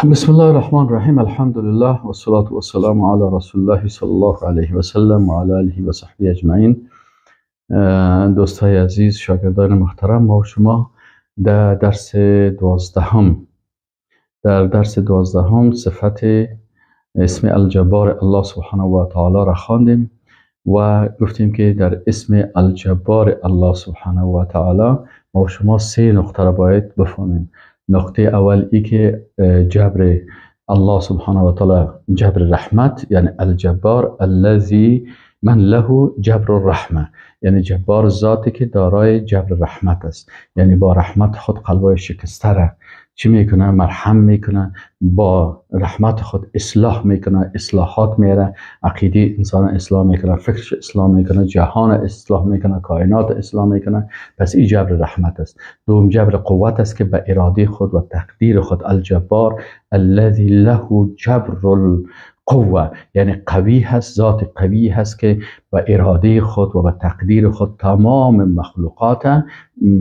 بسم الله الرحمن الرحیم. الحمد لله و الصلاة والسلام علی رسول الله صلی الله علیه و سلم و علی آله و صحبه اجمعین. دوستای عزیز، شاگردان محترم، ما و شما در درس دوازدهم صفت اسم الجبار الله سبحانه و تعالی را خواندیم و گفتیم که در اسم الجبار الله سبحانه و تعالی ما و شما 3 نقطه را باید بفهمیم. نقطه اول ای که جبر الله سبحانه و تعالی جبر رحمت، یعنی الجبار الذی من له جبر الرحمه، یعنی جبار ذاتی که دارای جبر رحمت است، یعنی با رحمت خود قلبای شکسته را چی میکنه؟ مرحم میکنه، با رحمت خود اصلاح میکنه، اصلاحات میره، عقیده انسان اصلاح میکنه، فکرش اصلاح میکنه، جهان اصلاح میکنه، کائنات اصلاح میکنه. پس این جبر رحمت است. دوم جبر قوت است که به اراده خود و تقدیر خود الجبار الذی له جبر القوه، یعنی قوی هست، ذات قوی هست که به اراده خود و به تقدیر خود تمام مخلوقات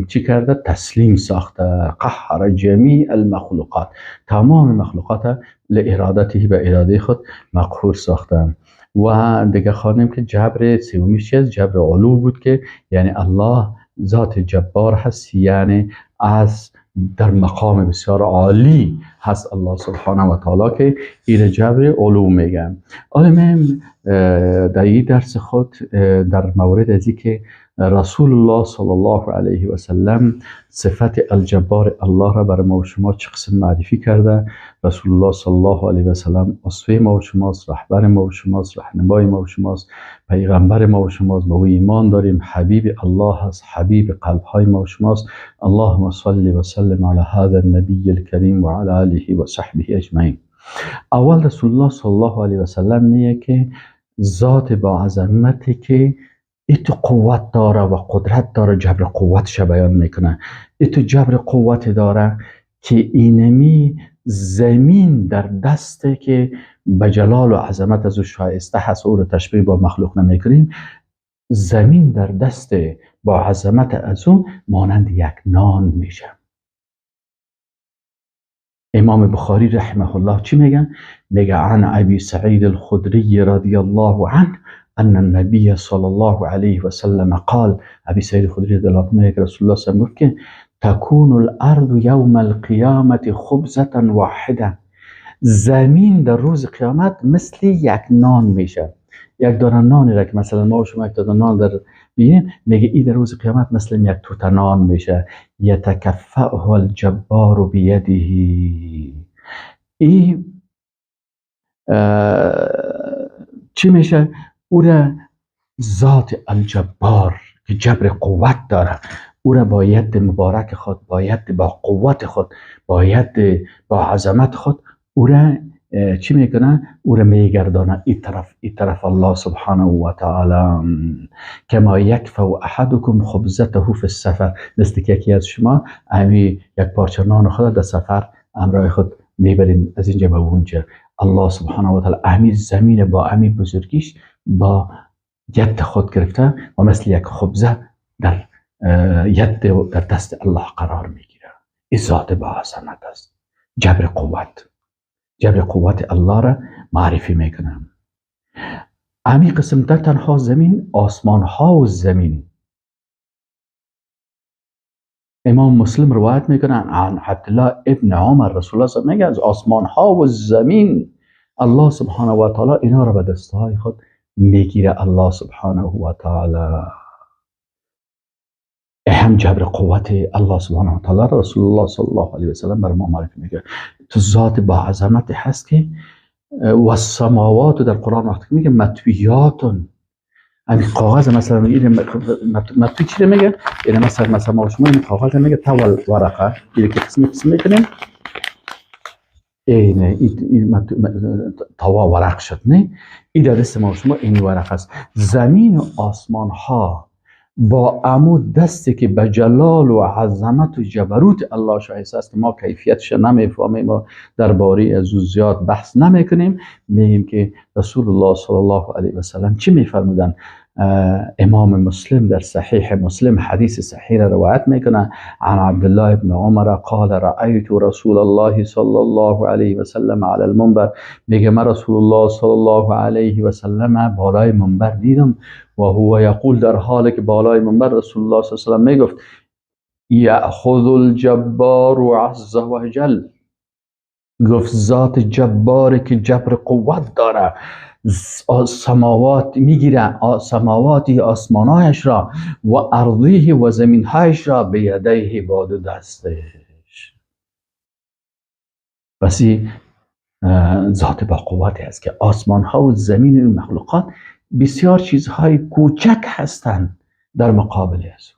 چی کرده؟ تسلیم ساخته. قهر جمیع المخلوقات، تمام مخلوقات لارادته، به اراده خود مقهور ساختن. و دیگه خواندیم که جبر سومیش چیز؟ جبر علو بود که یعنی الله ذات جبار هست، یعنی از در مقام بسیار عالی هست الله سبحانه و تعالی که این جبر علو میگن. آدم در این درس خود در مورد از که رسول الله صلی الله علیه و سلم صفت الجبار الله را برای ما و شما چه قسم معرفی کرده. رسول الله صلی الله علیه و سلم اسوه ما و شماست، رهبر ما و شماست، راهنمای ما و شماست، پیغمبر ما و شماست، به او ایمان داریم. حبیب الله هست، حبیب قلب های ما و شماست. اللهم صل و سلم علی هذا النبی الکریم و علی آله و صحبه اجمعین. اول رسول الله صلی الله علیه و سلم میگه که ذات با عظمتی که ایتو قوت داره و قدرت داره، جبر قوتش بیان میکنه. ایتو جبر قوت داره که اینمی زمین در دسته که به جلال و عظمت از او شایسته هست، او رو تشبیه با مخلوق نمیکنیم. زمین در دست با عظمت از او مانند یک نان میشه. امام بخاری رحمه الله چی میگن؟ میگه عن ابی سعید الخدری رضی الله عنه ان النبی صلی الله علیه و سلم قال. ابی سعید الخدری رضی الله عنه میگه رسول الله صلی الله علیه و سلم گفت که تکون الارض یوم القیامت خبزة واحده، زمین در روز قیامت مثل یک نان میشه. یک دانه نانی را که مثلا ما و شما یک دانه نان در بینیم، میگه این در روز قیامت مثل یک توته نان میشه. یتکفعه الجبار بیده، این چی میشه؟ او را ذات الجبار که جبر قوت داره، او را با ید مبارک خود، با ید با قوت خود، با ید با عظمت خود او را چی میکنه؟ او را میگردانه ای طرف الله سبحانه و تعالی. کما یکفو احدکم خبزته فی السفر، مثل که یکی از شما امی یک پارچه نان خود در سفر همراه خود میبرین از اینجا به اونجا. الله سبحانه و تعالی امی زمین با امی بزرگیش با ید خود گرفته و مثل یک خبزه در ید در دست الله قرار میگیره. این ذات با عظمت است. جبر قوت الله را معرفی میکنم. امی قسم در تنها زمین، آسمان ها و زمین. امام مسلم روایت میکنه عن عبدالله ابن عمر رسول الله صلی الله علیه و میگه از آسمان ها و زمین الله سبحانه و تعالی اینا را به دستهای خود میگیره. الله سبحانه و تعالی هم جبر قوت الله سبحانه و تعالی رسول الله صلی الله علیه و سلم بر ما معرفی میکنه. تو ذات با عظمت هست که و السماوات در قرآن وقتی میگه مطویاتون، همین کاغذ مثلا مطوی چی میگه؟ یعنی مثلا ما شما این کاغذ میگه طول ورقه، این که قسم میکنیم اینه طوا ورق شد، نه؟ این در دست ما شما این ورق است. زمین و آسمان ها با عمود دستی که به جلال و عظمت و جبروت الله شایسته است که ما کیفیتش نمیفهمیم و درباره از او زیاد بحث نمیکنیم، میگیم که رسول الله صلی الله علیه و سلم چی میفرمودن؟ امام مسلم در صحیح مسلم حدیث صحیح را روایت میکنه عن عبدالله بن عمر قال رأیت رسول الله صلی الله علیه و سلم علی المنبر. میگه من رسول الله صلی الله علیه و سلم بالای منبر دیدم و هو یقول، در حالی که بالای منبر رسول الله صلی الله علیه و سلم میگفت یأخذ الجبار عز وجل، گفت ذات جباری که جبر قوت داره سماوات میگیره، سماواتی آسمانایش را و ارضیه و زمینهایش را به یدیه با دو دستش. پسی ذات با قوتی است که آسمان ها و زمین و مخلوقات بسیار چیزهای کوچک هستند در مقابل از،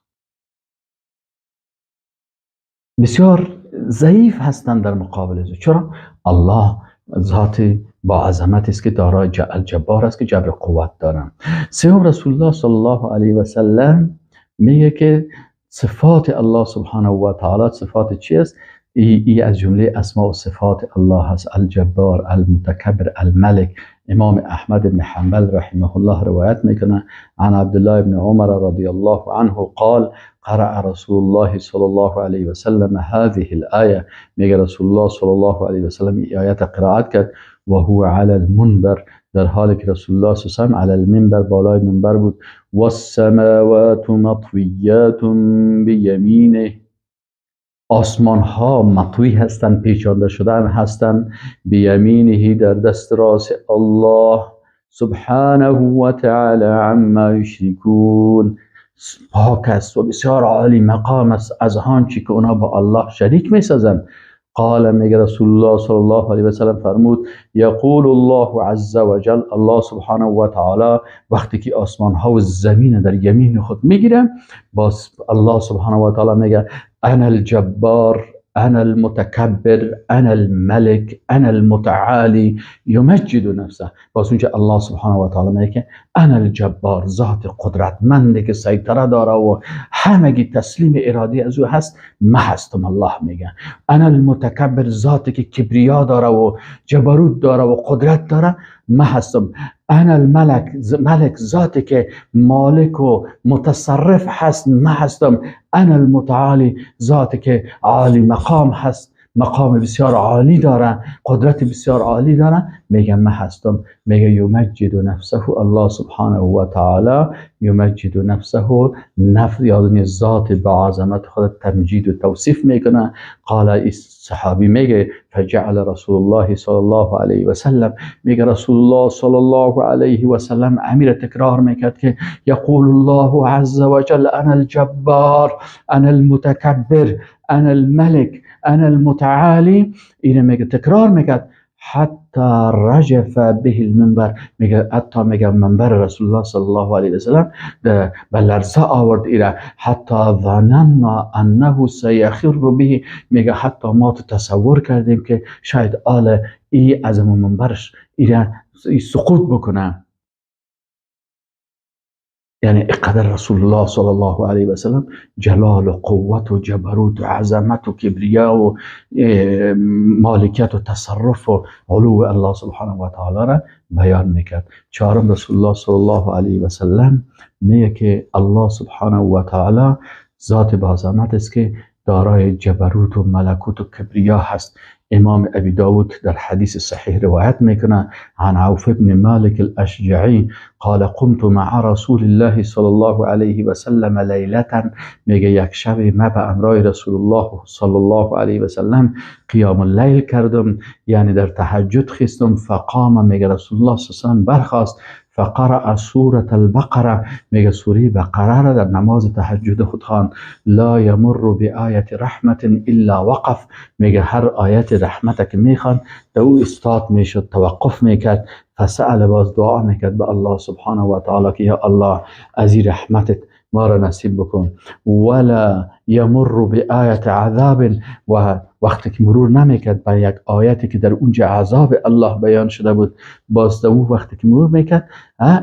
بسیار ضعیف هستند در مقابل از. چرا؟ الله ذات با عظمت است که دارای الجبار است که جبر قوت دارم. سوم رسول الله صلی الله علیه و سلم میگه که صفات الله سبحانه و تعالی صفات چی است؟ ای از جمله اسماء و صفات الله هست: الجبار، المتکبر، الملک. امام احمد بن حنبل رحمه الله روایت میکنه عن عبدالله بن عمر رضی الله عنه قال قرأ رسول الله صلی الله علیه و سلم هذه الآیه. میگه رسول الله صلی الله علیه و سلم این آیت قرائت کرد و هو علی المنبر، در حالی که رسول الله صلی الله علیه و سلم علی المنبر بالای منبر بود. والسماوات مطویات بیمینه، آسمان ها مطوی هستند، پیچانده شدن هستند، بیمینه در دست راست الله سبحانه و تعالی عما یشرکون، پاک است و بسیار عالی مقام است از آنچه که اونا با الله شریک میسازند. قال، میگه رسول الله صلی الله علیه و سلم فرمود یقول الله عز وجل، الله سبحانه و تعالی وقتی که آسمان ها و زمین در یمین خود میگیره، باز الله سبحانه و تعالی میگه انا الجبار، انا المتكبر، انا الملك، انا المتعالي، یمجد نفسه. باز اونجا الله سبحانه و تعالی میگه انا الجبار، ذات قدرتمندی که سیطره داره و همگی تسلیم اراده از او هست، ما هستم. الله میگه انا المتکبر، ذاتی که کبریا داره و جبروت داره و قدرت داره، ما هستم. انا الملک، ملک ذاتی که مالک و متصرف هست، ما هستم. انا المتعالی، ذاتی که عالی مقام هست، مقام بسیار عالی داره، قدرت بسیار عالی داره، میگه ما هستم. میگه یمجد نفسه، الله سبحانه و تعالی یمجد نفسه، یعنی ذات با عظمت خود تمجید و توصیف میکنه. قال صحابی میگه فجعل رسول الله صلی الله علیه و سلم، میگه رسول الله صلی الله علیه و سلم امیر تکرار میکرد که یقول الله عز وجل انا الجبار، انا المتکبر، انا الملک، انا المتعالی. اینه میگه تکرار میکرد حتی رجف به المنبر، میگه حتی میگه منبر رسول الله صلی الله علیه و سلم به لرزه آورد ایره. حتی ظننا انه سیخر به، میگه حتی ما تصور کردیم که شاید آل ای از منبرش ایره سقوط بکنه. یعنی اقدر رسول الله صلی الله علیه و سلم جلال و قوت و جبروت و عظمت و کبریا و مالکیت و تصرف و علو الله سبحانه و تعالی را بیان میکرد. چهارم رسول الله صلی الله علیه و سلم میگه که الله سبحانه و تعالی ذات با عظمت است که دارای جبروت و ملکوت و کبریا هست. امام ابی داود در حدیث صحیح روایت میکنه عن عوف بن مالک الاشجعی قال قمت مع رسول الله صلی الله علیه و سلم لیلتا، میگه یک شب ما به امرای رسول الله صلی الله علیه و سلم قیام اللیل کردم، یعنی در تهجد خستم. فقام، میگه رسول الله صلی الله علیه و سلم برخاست، فقرأ سورة البقره، میگه سوره بقره را در نماز تهجد خود خواند. لا یمر بآیت رحمت الا وقف، میگه هر آیت رحمت که میخوان در او استاد میشد، توقف میکرد. فسأل، باز دعا میکرد به الله سبحانه و تعالی که یا الله از این رحمتت ما را نصیب بکن. ولا یمر بآیت عذاب، و وقتی که مرور نمیکرد به یک آیتی که در اونجا عذاب الله بیان شده بود، باز در اون وقتی که مرور میکرد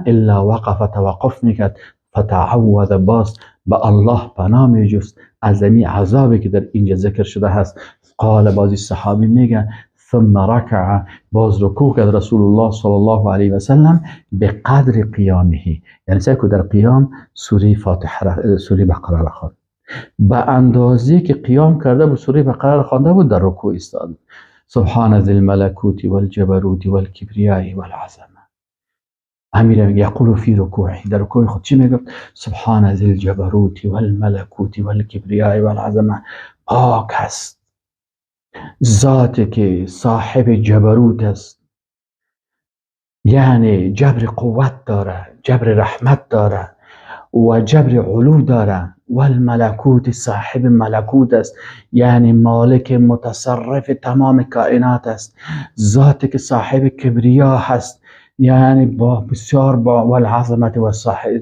الا وقف، توقف میکرد. فتعوذ، باز به الله پناه میجست از این عذابی که در اینجا ذکر شده هست. قال، بازی صحابی میگه ثم ركع، باز رکوع کرد رسول الله صلی الله علیه و سلم به قدر قیامه، یعنی سعی که در قیام سوره فاتحه سوره بقره را خواند، به اندازه که قیام کرده بود سوره بقره را خوانده بود، در رکوع ایستاد. سبحان ذی الملکوت والجبروت والکبریاء والعظمه. امیر یقول فی رکوعه، در رکوع خود چی میگفت؟ سبحان ذی الجبروت والملکوت والکبریاء والعظمه. پاک است ذاتی که صاحب جبروت است، یعنی جبر قوت داره، جبر رحمت داره و جبر علو داره. والملکوت صاحب ملکوت است، یعنی مالک متصرف تمام کائنات است. ذاتی که صاحب کبریا هست، یعنی با بسیار با والعظمت و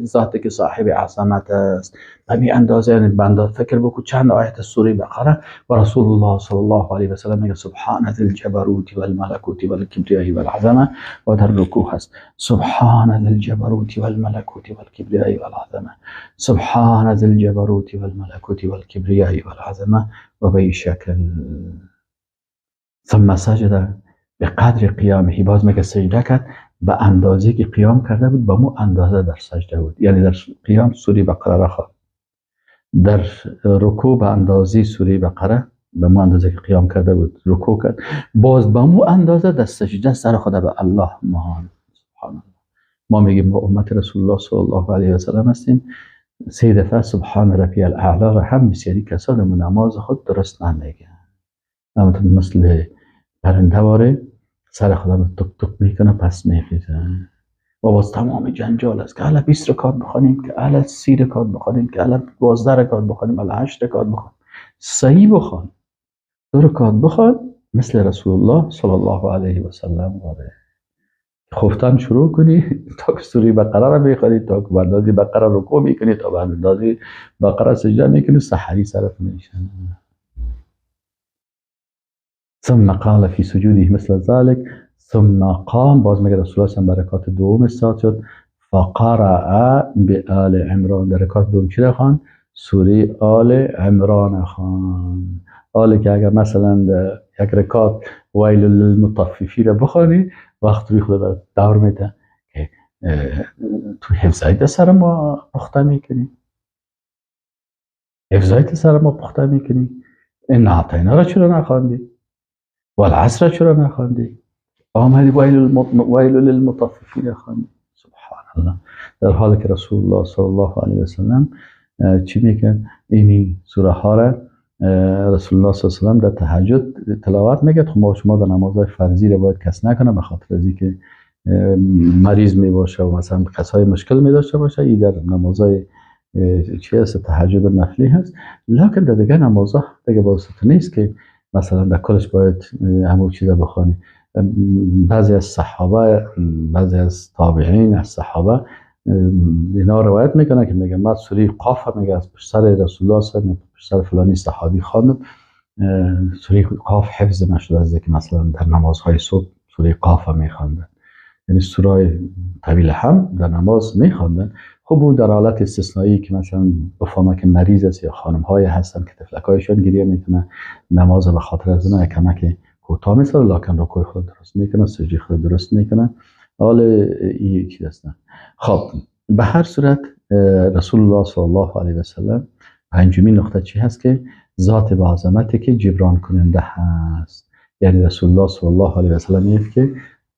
ذاتی که صاحب عظمت است. همین اندازه، یعنی بنده فکر بکن چند آیت سوره بقره و رسول الله صلی الله علیه و سلم میگه سبحان ذی الجبروت والملکوت والکبریاء والعظمه، و در رکوع هست سبحان ذی الجبروت والملکوت والکبریاء والعظمه، سبحان ذی الجبروت والملکوت والکبریاء والعظمه، و به این شکل. ثم سجد به قدر قیامه، باز میگه سجده کرد به اندازه که قیام کرده بود، به مو اندازه در سجده بود، یعنی در قیام سوره بقره را خواند، در رکوع به اندازه سوره بقره به مو اندازه که قیام کرده بود رکوع کرد، باز به مو اندازه در سجده سر خود به الله ماند. سبحان الله. ما میگیم ما امت رسول الله صلی الله علیه و سلم هستیم، 3 دفعه سبحان ربی الاعلی را هم بسیاری کسا در نماز خود درست نمیگن، مثل پرنده واره سر خدا رو تک تک میکنه پس میخیزن، و باز تمام جنجال است که الا 20 رکعت بخوانیم، که الا 30 رکعت بخوانیم، که الا 12 رکعت بخوانیم، الا 8 رکعت بخوانیم. صحیح بخوان، 2 رکعت بخوان مثل رسول الله صلی الله علیه و سلم واره. خفتن شروع کنی تا که سوره بقره را میخوانی، تا که اندازه بقره رکوع میکنی، تا به اندازه بقره سجده میکنی، سحری سرت میشن. ثم قال في سجوده مثل ذلك، ثم قام، باز میگه رسول الله صلی برکات دوم استاد شد، فقرأ بآل عمران، در رکات دوم چی خوان؟ سوره آل عمران خوان. آل که اگر مثلا یک رکات ویل للمطففین را بخوانی، وقت روی خود دور میده که تو حفظایت سر ما پخته میکنی، حفظایت سر ما پخته میکنی، این اعطینا را چرا نخواندی؟ والعصر چرا نخواندی؟ آمدی ویل للمطففین خواندی. سبحان الله. در حالی که رسول الله صلی الله علیه و سلم چی میکرد؟ اینی سوره ها را رسول الله صلی الله علیه و سلم در تهجد تلاوت میکرد. خب ما شما در نمازهای فرضی را باید کس نکنه، به خاطر از اینکه مریض می باشه و مثلا کسای مشکل می داشته باشه، این در نمازهای چی هست تهجد نفلی هست. لکن در دیگه نمازها دیگه واسطه نیست که مثلا در کلش باید همون چیزا بخوانی. بعضی از صحابه، بعضی از تابعین از صحابه اینا روایت میکنه که میگه من سوره قاف میگه از پشت سر رسول الله صلی الله علیه و پشت سر فلانی صحابی خواندم، سوره قاف حفظ نشده از که مثلا در نمازهای صبح سوره قاف میخواندن، یعنی سوره طویل هم در نماز میخواندن. خب اون در حالت استثنایی که مثلا بفهمه که مریض است یا خانم های هستن که تفلکایشون گریه میکنه، نماز به خاطر از اونها کمک کوتاه میسازه، لکن رکوع خود درست میکنه، سجده خود درست میکنه. حال این چیز هستن. خب به هر صورت رسول الله صلی الله علیه و سلم پنجمین نقطه چی هست؟ که ذات با عظمتی که جبران کننده هست. یعنی رسول الله صلی الله علیه و سلم میگه که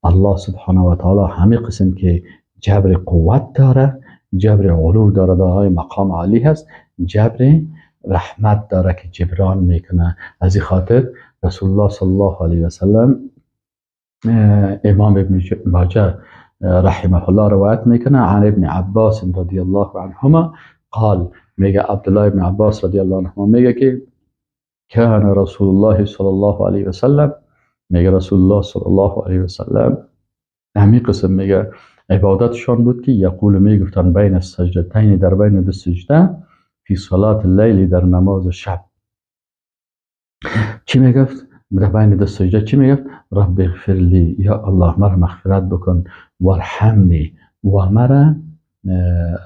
الله سبحانه و تعالی همه قسم که جبر قوت داره، جبر علو داره، دارای مقام عالی هست، جبر رحمت داره که جبران میکنه. از این خاطر رسول الله صلی الله علیه و سلم امام ابن ماجه رحمه الله روایت میکنه عن ابن عباس رضی الله عنهما قال، میگه عبدالله ابن عباس رضی الله عنهما میگه که کان رسول الله صلی الله علیه و سلم، میگه رسول الله صلی الله علیه و سلم همین قسم میگه عبادتشان بود که یقول میگفتن بین السجدتین، در بین دو سجده، فی صلات اللیل، در نماز شب. چی میگفت؟ در بین دو سجده چی میگفت؟ رب اغفر لی، یا الله مرا مغفرت بکن، وارحمنی، و مرا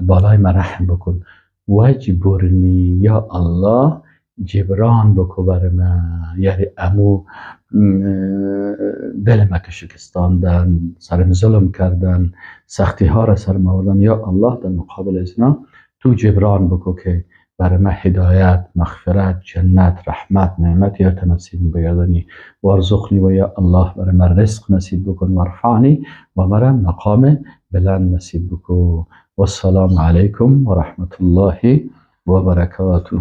بالای مرحم بکن، واجبرنی، یا الله جبران بکو بر من، یعنی امو دل ما که شکستاندن، سرم ظلم کردن، سختی ها را سر آوردن. یا الله در مقابل ازنا تو جبران بکو که بر ما هدایت، مغفرت، جنت، رحمت، نعمت یا نصیب بگردانی. وارزقنی و یا الله بر ما رزق نصیب بکن، وارفعنی و مرا مقام بلند نصیب بکن. والسلام علیکم و رحمت الله و برکاته.